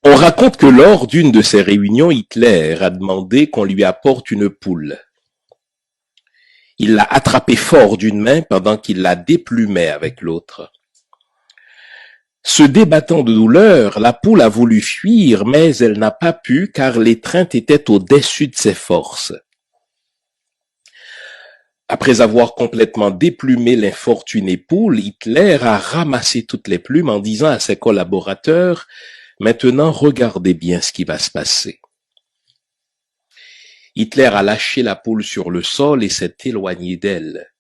On raconte que lors d'une de ces réunions, Hitler a demandé qu'on lui apporte une poule. Il l'a attrapée fort d'une main pendant qu'il la déplumait avec l'autre. Se débattant de douleur, la poule a voulu fuir, mais elle n'a pas pu car l'étreinte était au-dessus de ses forces. Après avoir complètement déplumé l'infortunée poule, Hitler a ramassé toutes les plumes en disant à ses collaborateurs « Maintenant, regardez bien ce qui va se passer ». Hitler a lâché la poule sur le sol et s'est éloigné d'elle.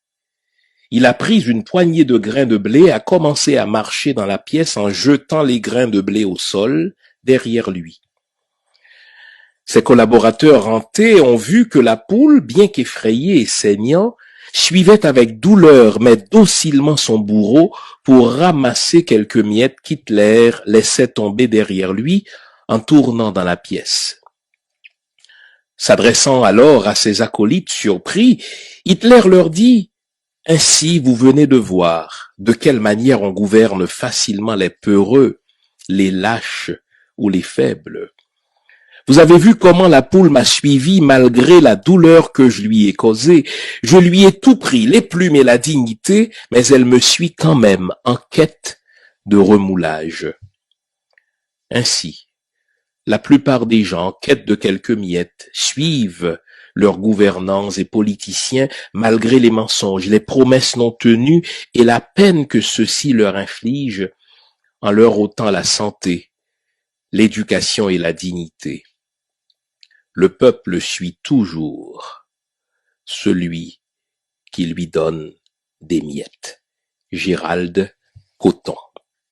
Il a pris une poignée de grains de blé et a commencé à marcher dans la pièce en jetant les grains de blé au sol derrière lui. Ses collaborateurs hantés ont vu que la poule, bien qu'effrayée et saignant, suivait avec douleur mais docilement son bourreau pour ramasser quelques miettes qu'Hitler laissait tomber derrière lui en tournant dans la pièce. S'adressant alors à ses acolytes surpris, Hitler leur dit « Ainsi vous venez de voir de quelle manière on gouverne facilement les peureux, les lâches ou les faibles. Vous avez vu comment la poule m'a suivi malgré la douleur que je lui ai causée. Je lui ai tout pris, les plumes et la dignité, mais elle me suit quand même en quête de remoulage. Ainsi, la plupart des gens, en quête de quelques miettes, suivent leurs gouvernants et politiciens malgré les mensonges, les promesses non tenues et la peine que ceux-ci leur infligent en leur ôtant la santé, l'éducation et la dignité. Le peuple suit toujours celui qui lui donne des miettes. Gérald Coton.